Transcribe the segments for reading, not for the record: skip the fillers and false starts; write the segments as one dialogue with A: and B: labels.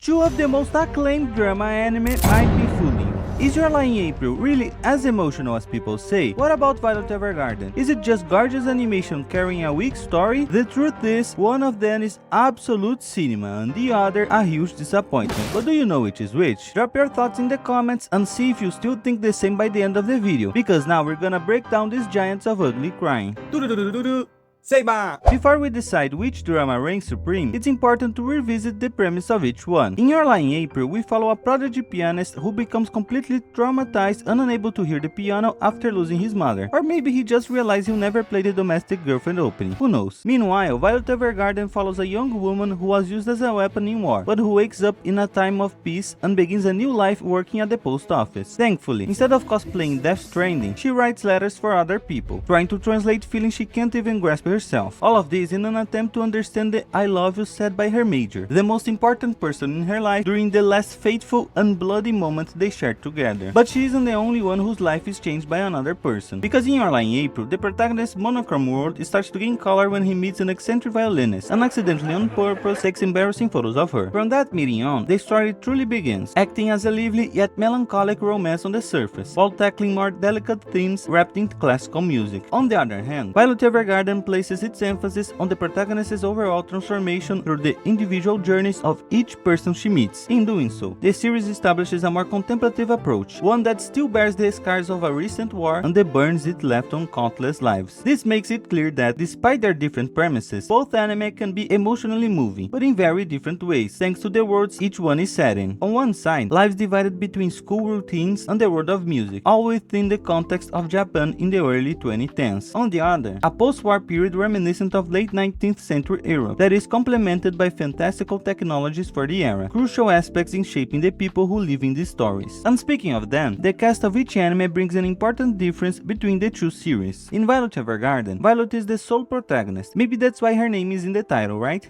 A: Two of the most acclaimed drama anime might be fooling you. Is Your Lie in April really as emotional as people say? What about Violet Evergarden? Is it just gorgeous animation carrying a weak story? The truth is, one of them is absolute cinema and the other a huge disappointment. But do you know which is which? Drop your thoughts in the comments and see if you still think the same by the end of the video, because now we're gonna break down these giants of ugly crying.
B: Seibaa!
A: Before we decide which drama reigns supreme, it's important to revisit the premise of each one. In Your Lie in April, we follow a prodigy pianist who becomes completely traumatized and unable to hear the piano after losing his mother. Or maybe he just realized he'll never play the domestic girlfriend opening. Who knows? Meanwhile, Violet Evergarden follows a young woman who was used as a weapon in war, but who wakes up in a time of peace and begins a new life working at the post office. Thankfully, instead of cosplaying Death Stranding, she writes letters for other people, trying to translate feelings she can't even grasp herself. All of this in an attempt to understand the I love you said by her major, the most important person in her life during the last fateful and bloody moment they shared together. But she isn't the only one whose life is changed by another person, because in Your Lie in April, the protagonist's monochrome world starts to gain color when he meets an eccentric violinist and accidentally on purpose takes embarrassing photos of her. From that meeting on, the story truly begins, acting as a lively yet melancholic romance on the surface, while tackling more delicate themes wrapped in classical music. On the other hand, Violet Evergarden places its emphasis on the protagonist's overall transformation through the individual journeys of each person she meets. In doing so, the series establishes a more contemplative approach, one that still bears the scars of a recent war and the burns it left on countless lives. This makes it clear that, despite their different premises, both anime can be emotionally moving, but in very different ways, thanks to the worlds each one is set in. On one side, lives divided between school routines and the world of music, all within the context of Japan in the early 2010s. On the other, a post-war period reminiscent of late 19th century Europe that is complemented by fantastical technologies for the era, crucial aspects in shaping the people who live in these stories. And speaking of them, the cast of each anime brings an important difference between the two series. In Violet Evergarden, Violet is the sole protagonist. Maybe that's why her name is in the title, right?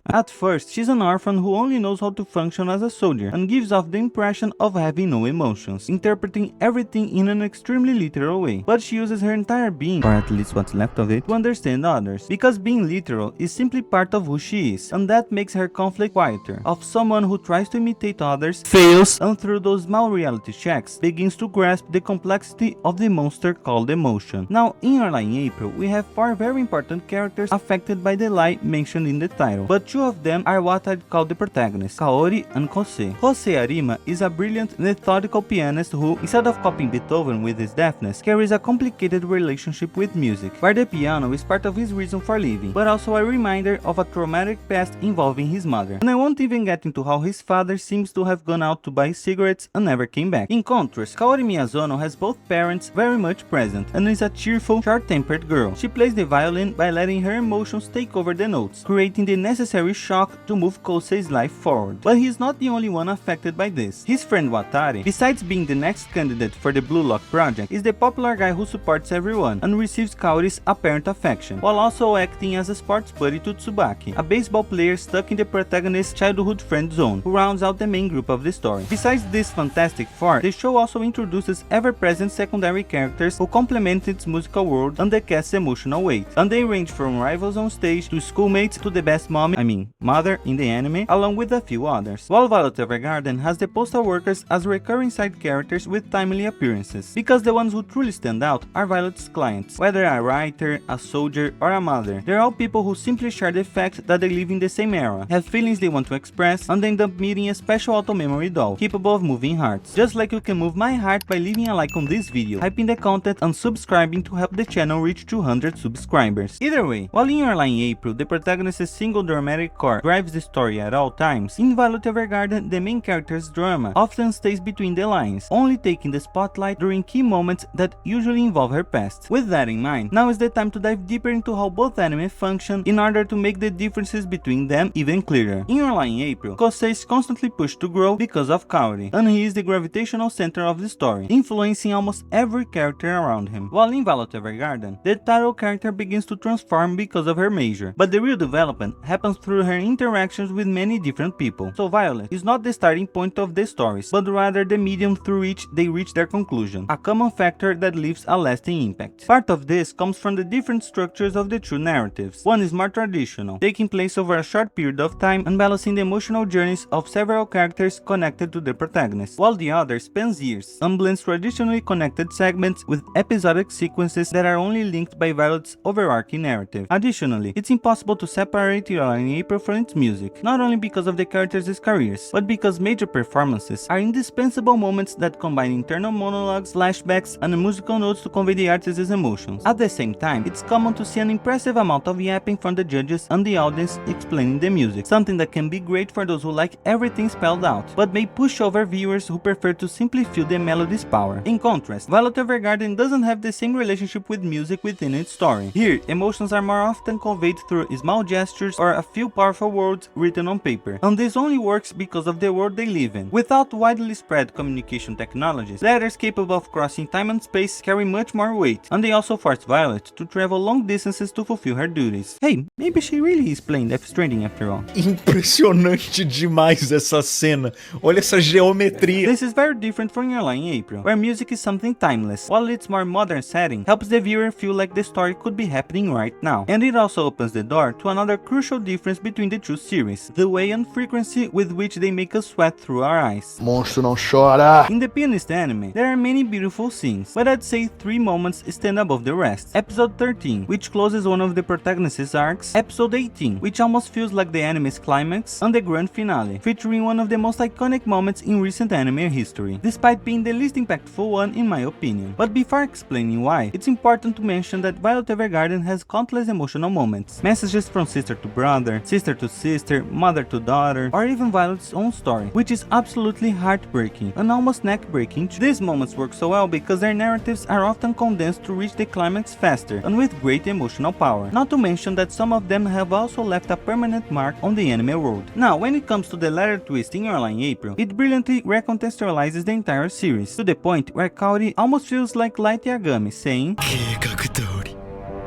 A: At first, she's an orphan who only knows how to function as a soldier and gives off the impression of having no emotions, interpreting everything in an extremely literal way. But she uses her entire being, or at least what's left of it, to understand others, because being literal is simply part of who she is, and that makes her conflict quieter, of someone who tries to imitate others, fails, and through those small reality checks, begins to grasp the complexity of the monster called emotion. Now, in Your Lie in April, we have four very important characters affected by the lie mentioned in the title, but two of them are what I'd call the protagonists, Kaori and Kosei. Kosei Arima is a brilliant, methodical pianist who, instead of copying Beethoven with his deafness, carries a complicated relationship with music, where the piano is part of his reason for living, but also a reminder of a traumatic past involving his mother. And I won't even get into how his father seems to have gone out to buy cigarettes and never came back. In contrast, Kaori Miyazono has both parents very much present and is a cheerful, short-tempered girl. She plays the violin by letting her emotions take over the notes, creating the necessary shock to move Kosei's life forward. But he's not the only one affected by this. His friend Watari, besides being the next candidate for the Blue Lock project, is the popular guy who supports everyone and receives Kaori's apparent affection, while also acting as a sports buddy to Tsubaki, a baseball player stuck in the protagonist's childhood friend zone, who rounds out the main group of the story. Besides this fantastic four, the show also introduces ever-present secondary characters who complement its musical world and the cast's emotional weight, and they range from rivals on stage to schoolmates to the best mother in the anime, along with a few others. While Violet Evergarden has the postal workers as recurring side characters with timely appearances, because the ones who truly stand out are Violet's clients, whether a writer, a soldier, or a mother. They're all people who simply share the fact that they live in the same era, have feelings they want to express, and end up meeting a special auto-memory doll, capable of moving hearts. Just like you can move my heart by leaving a like on this video, hyping the content, and subscribing to help the channel reach 200 subscribers. Either way, while in Your Lie in April, the protagonist's single dramatic core drives the story at all times, in Violet Evergarden, the main character's drama often stays between the lines, only taking the spotlight during key moments that usually involve her past. With that in mind, now is the time to dive deeper into how both anime function in order to make the differences between them even clearer. In Your Lie in April, Kosei is constantly pushed to grow because of Kaori, and he is the gravitational center of the story, influencing almost every character around him. While in Violet Evergarden, the title character begins to transform because of her major, but the real development happens through her interactions with many different people. So Violet is not the starting point of the stories, but rather the medium through which they reach their conclusion, a common factor that leaves a lasting impact. Part of this comes from the different structure structures of the two narratives. One is more traditional, taking place over a short period of time and balancing the emotional journeys of several characters connected to the protagonist, while the other spans years and blends traditionally connected segments with episodic sequences that are only linked by Violet's overarching narrative. Additionally, it's impossible to separate Your Lie in April from its music, not only because of the characters' careers, but because major performances are indispensable moments that combine internal monologues, flashbacks, and musical notes to convey the artist's emotions. At the same time, it's common to see an impressive amount of yapping from the judges and the audience explaining the music, something that can be great for those who like everything spelled out, but may push over viewers who prefer to simply feel the melody's power. In contrast, Violet Evergarden doesn't have the same relationship with music within its story. Here, emotions are more often conveyed through small gestures or a few powerful words written on paper, and this only works because of the world they live in. Without widely spread communication technologies, letters capable of crossing time and space carry much more weight, and they also force Violet to travel long distances to fulfill her duties. Hey, maybe she really is playing Death Stranding after all.
C: Impressionante demais essa cena. Olha essa geometria.
A: This is very different from Your Lie in April, where music is something timeless, while its more modern setting helps the viewer feel like the story could be happening right now. And it also opens the door to another crucial difference between the two series, the way and frequency with which they make us sweat through our eyes.
C: Monstro não chora.
A: In the Pianist anime, there are many beautiful scenes, but I'd say 3 moments stand above the rest. Episode 13, which closes one of the protagonist's arcs, Episode 18, which almost feels like the anime's climax, and the grand finale, featuring one of the most iconic moments in recent anime history, despite being the least impactful one in my opinion. But before explaining why, it's important to mention that Violet Evergarden has countless emotional moments, messages from sister to brother, sister to sister, mother to daughter, or even Violet's own story, which is absolutely heartbreaking and almost neck-breaking too. These moments work so well because their narratives are often condensed to reach the climax faster and with great emotional power, not to mention that some of them have also left a permanent mark on the anime world. Now, when it comes to the letter twist in Your Lie in April, it brilliantly recontextualizes the entire series, to the point where Kaori almost feels like Light Yagami saying,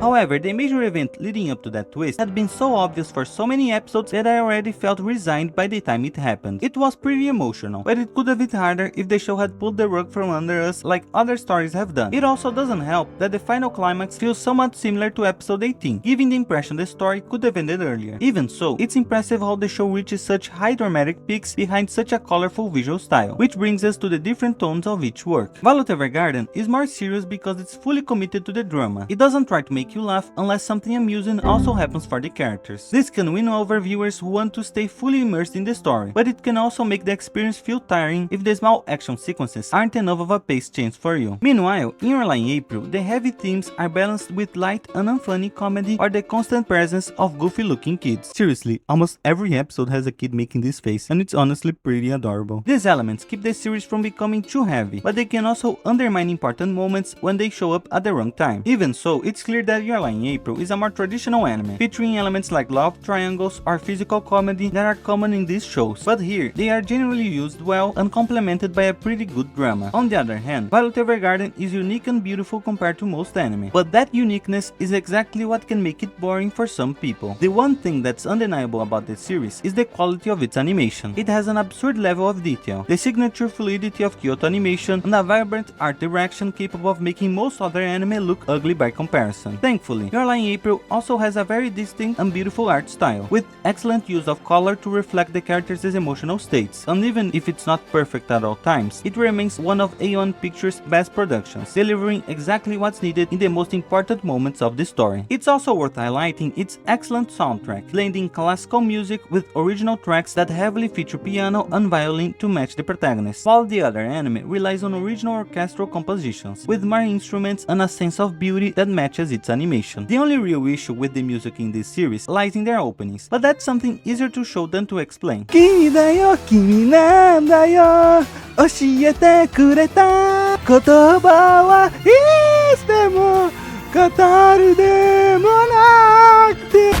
A: However, the major event leading up to that twist had been so obvious for so many episodes that I already felt resigned by the time it happened. It was pretty emotional, but it could have hit harder if the show had pulled the rug from under us like other stories have done. It also doesn't help that the final climax feels somewhat similar to episode 18, giving the impression the story could have ended earlier. Even so, it's impressive how the show reaches such high dramatic peaks behind such a colorful visual style, which brings us to the different tones of each work. Violet Evergarden is more serious because it's fully committed to the drama. It doesn't try to make you laugh unless something amusing also happens for the characters. This can win over viewers who want to stay fully immersed in the story, but it can also make the experience feel tiring if the small action sequences aren't enough of a pace change for you. Meanwhile, in Your Lie in April, the heavy themes are balanced with light and unfunny comedy or the constant presence of goofy looking kids. Seriously, almost every episode has a kid making this face, and it's honestly pretty adorable. These elements keep the series from becoming too heavy, but they can also undermine important moments when they show up at the wrong time. Even so, it's clear that Your Lie in April is a more traditional anime, featuring elements like love triangles or physical comedy that are common in these shows, but here they are generally used well and complemented by a pretty good drama. On the other hand, Violet Evergarden is unique and beautiful compared to most anime, but that uniqueness is exactly what can make it boring for some people. The one thing that's undeniable about this series is the quality of its animation. It has an absurd level of detail, the signature fluidity of Kyoto animation, and a vibrant art direction capable of making most other anime look ugly by comparison. Thankfully, Your Lie in April also has a very distinct and beautiful art style, with excellent use of color to reflect the characters' emotional states, and even if it's not perfect at all times, it remains one of A1 Pictures' best productions, delivering exactly what's needed in the most important moments of the story. It's also worth highlighting its excellent soundtrack, blending classical music with original tracks that heavily feature piano and violin to match the protagonist, while the other anime relies on original orchestral compositions, with more instruments and a sense of beauty that matches its animation. The only real issue with the music in this series lies in their openings, but that's something easier to show than to explain. Kimi da yo, kimi nan da yo, oshiete kureta, kotoba wa iste mo, kataru de mo nakute.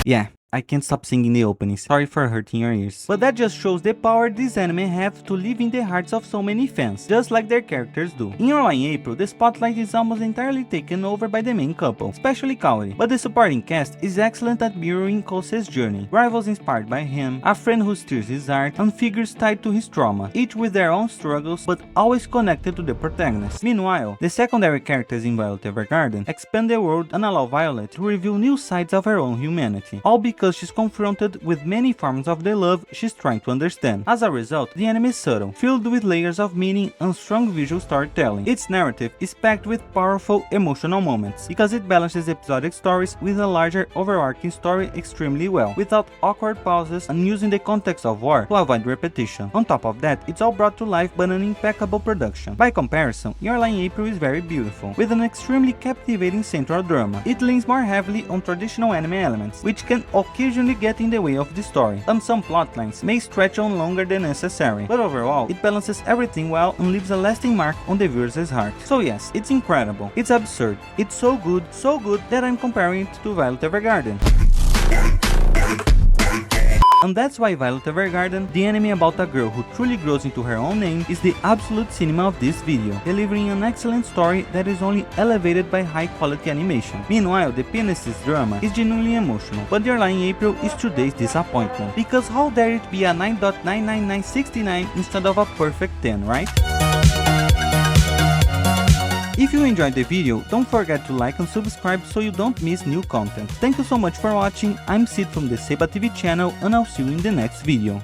A: Yeah, I can't stop singing the openings, sorry for hurting your ears. But that just shows the power these anime have to live in the hearts of so many fans, just like their characters do. In Your Lie in April, the spotlight is almost entirely taken over by the main couple, especially Kaori, but the supporting cast is excellent at mirroring Kose's journey, rivals inspired by him, a friend who steers his art, and figures tied to his trauma, each with their own struggles but always connected to the protagonist. Meanwhile, the secondary characters in Violet Evergarden expand the world and allow Violet to reveal new sides of her own humanity, all because she's confronted with many forms of the love she's trying to understand. As a result, the anime is subtle, filled with layers of meaning and strong visual storytelling. Its narrative is packed with powerful emotional moments, because it balances episodic stories with a larger overarching story extremely well, without awkward pauses and using the context of war to avoid repetition. On top of that, it's all brought to life by an impeccable production. By comparison, Your Lie in April is very beautiful, with an extremely captivating central drama. It leans more heavily on traditional anime elements, which can occasionally get in the way of the story, and some plotlines may stretch on longer than necessary, but overall, it balances everything well and leaves a lasting mark on the viewer's heart. So yes, it's incredible, it's absurd, it's so good that I'm comparing it to Violet Evergarden. And that's why Violet Evergarden, the anime about a girl who truly grows into her own name, is the absolute cinema of this video, delivering an excellent story that is only elevated by high quality animation. Meanwhile, the pianist's drama is genuinely emotional, but Your Lie in April is today's disappointment, because how dare it be a 9.99969 instead of a perfect 10, right? If you enjoyed the video, don't forget to like and subscribe so you don't miss new content. Thank you so much for watching, I'm Sid from the Seibaa TV channel and I'll see you in the next video.